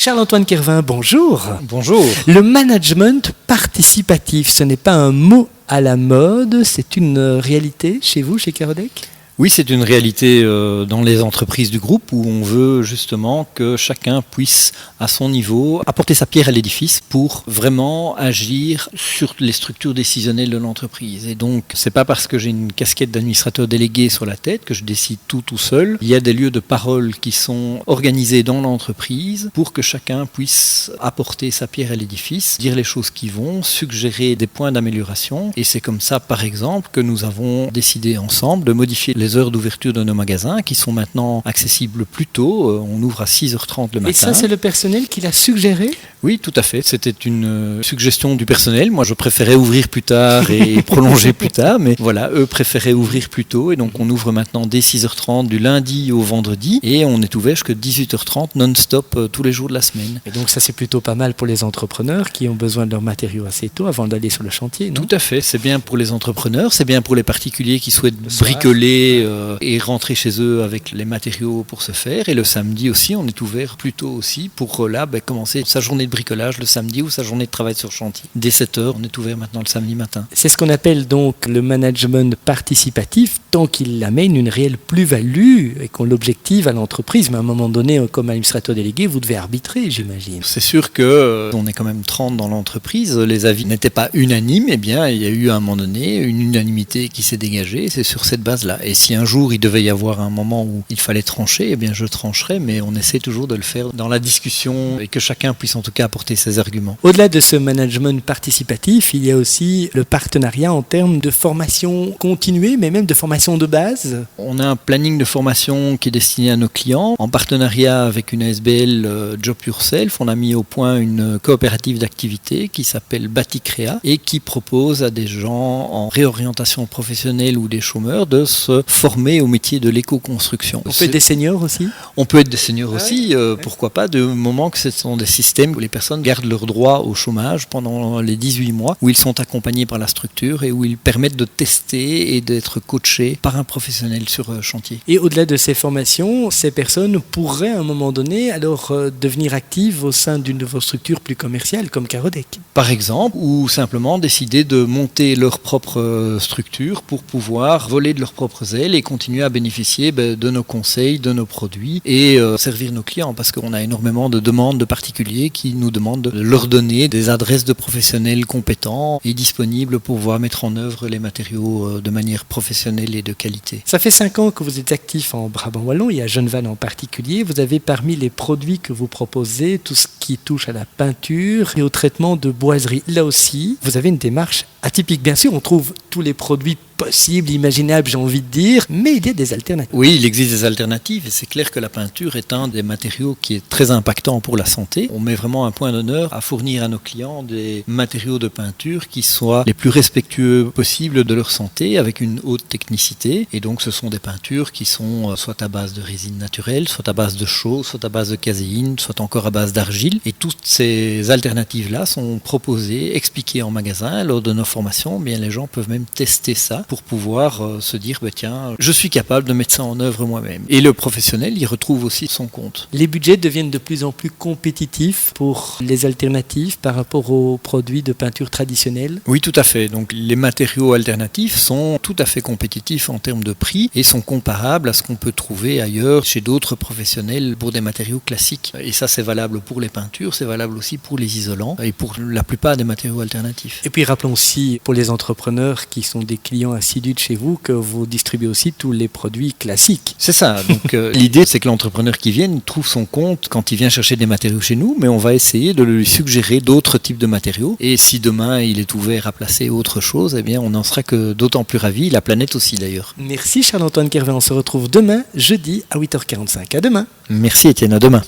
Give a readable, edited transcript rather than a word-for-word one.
Charles-Antoine Kervin, bonjour. Bonjour. Le management participatif, ce n'est pas un mot à la mode, c'est une réalité chez vous, chez Carodec ? Oui, c'est une réalité dans les entreprises du groupe où on veut justement que chacun puisse, à son niveau, apporter sa pierre à l'édifice pour vraiment agir sur les structures décisionnelles de l'entreprise. Et donc, c'est pas parce que j'ai une casquette d'administrateur délégué sur la tête que je décide tout seul. Il y a des lieux de parole qui sont organisés dans l'entreprise pour que chacun puisse apporter sa pierre à l'édifice, dire les choses qui vont, suggérer des points d'amélioration. Et c'est comme ça, par exemple, que nous avons décidé ensemble de modifier les heures d'ouverture de nos magasins qui sont maintenant accessibles plus tôt. On ouvre à 6h30 le matin. Et ça, c'est le personnel qui l'a suggéré ? Oui, tout à fait. C'était une suggestion du personnel. Moi, je préférais ouvrir plus tard et prolonger plus tard. Mais voilà, eux préféraient ouvrir plus tôt. Et donc, on ouvre maintenant dès 6h30 du lundi au vendredi. Et on est ouvert jusqu'à 18h30 non-stop tous les jours de la semaine. Et donc, ça, c'est plutôt pas mal pour les entrepreneurs qui ont besoin de leurs matériaux assez tôt avant d'aller sur le chantier, non ? Tout à fait. C'est bien pour les entrepreneurs. C'est bien pour les particuliers qui souhaitent bricoler et rentrer chez eux avec les matériaux pour se faire. Et le samedi aussi, on est ouvert plus tôt aussi pour commencer sa journée de bricolage le samedi ou sa journée de travail sur chantier. Dès 7h, on est ouvert maintenant le samedi matin. C'est ce qu'on appelle donc le management participatif, tant qu'il amène une réelle plus-value et qu'on l'objective à l'entreprise. Mais à un moment donné, comme administrateur délégué, vous devez arbitrer, j'imagine. C'est sûr qu'on est quand même 30 dans l'entreprise. Les avis n'étaient pas unanimes. Eh bien, il y a eu à un moment donné une unanimité qui s'est dégagée. C'est sur cette base-là. Et si un jour il devait y avoir un moment où il fallait trancher, eh bien je trancherai, mais on essaie toujours de le faire dans la discussion et que chacun puisse en tout cas apporter ses arguments. Au-delà de ce management participatif, il y a aussi le partenariat en termes de formation continuée, mais même de formation de base. On a un planning de formation qui est destiné à nos clients. En partenariat avec une ASBL Job Yourself, on a mis au point une coopérative d'activité qui s'appelle Baticrea et qui propose à des gens en réorientation professionnelle ou des chômeurs de se former au métier de l'éco-construction. On peut être des seniors aussi ? On peut être des seniors aussi, pourquoi pas, du moment que ce sont des systèmes où les personnes gardent leur droit au chômage pendant les 18 mois, où ils sont accompagnés par la structure et où ils permettent de tester et d'être coachés par un professionnel sur chantier. Et au-delà de ces formations, ces personnes pourraient à un moment donné alors devenir actives au sein d'une de vos structures plus commerciales comme Carodec. Par exemple, ou simplement décider de monter leur propre structure pour pouvoir voler de leurs propres ailes et continuer à bénéficier de nos conseils, de nos produits et servir nos clients parce qu'on a énormément de demandes de particuliers qui nous demandent de leur donner des adresses de professionnels compétents et disponibles pour pouvoir mettre en œuvre les matériaux de manière professionnelle et de qualité. Ça fait 5 ans que vous êtes actif en Brabant Wallon et à Gennevannes en particulier. Vous avez parmi les produits que vous proposez tout ce qui touche à la peinture et au traitement de boiserie. Là aussi, vous avez une démarche atypique. Bien sûr, on trouve tous les produits possibles, imaginables, j'ai envie de dire, mais il y a des alternatives. Oui, il existe des alternatives et c'est clair que la peinture est un des matériaux qui est très impactant pour la santé. On met vraiment un point d'honneur à fournir à nos clients des matériaux de peinture qui soient les plus respectueux possibles de leur santé avec une haute technicité. Et donc ce sont des peintures qui sont soit à base de résine naturelle, soit à base de chaux, soit à base de caséine, soit encore à base d'argile. Et toutes ces alternatives-là sont proposées, expliquées en magasin. Lors de nos formations, bien, les gens peuvent même tester ça pour pouvoir se dire, tiens, je suis capable de mettre ça en œuvre moi-même. Et le professionnel, il retrouve aussi son compte. Les budgets deviennent de plus en plus compétitifs pour les alternatives par rapport aux produits de peinture traditionnels. Oui, tout à fait. Donc les matériaux alternatifs sont tout à fait compétitifs en termes de prix et sont comparables à ce qu'on peut trouver ailleurs chez d'autres professionnels pour des matériaux classiques. Et ça, c'est valable pour les peintures, c'est valable aussi pour les isolants et pour la plupart des matériaux alternatifs. Et puis rappelons aussi pour les entrepreneurs qui sont des clients assidus de chez vous que vous distribuez aussi tous les produits classiques. C'est ça. Donc l'idée, c'est que l'entrepreneur qui vient trouve son compte quand il vient chercher des matériaux chez nous, mais on va essayer de lui suggérer d'autres types de matériaux. Et si demain il est ouvert à placer autre chose, eh bien on n'en sera que d'autant plus ravis. La planète aussi d'ailleurs. Merci Charles-Antoine Kervin. On se retrouve demain, jeudi à 8h45. À demain. Merci Étienne, à demain.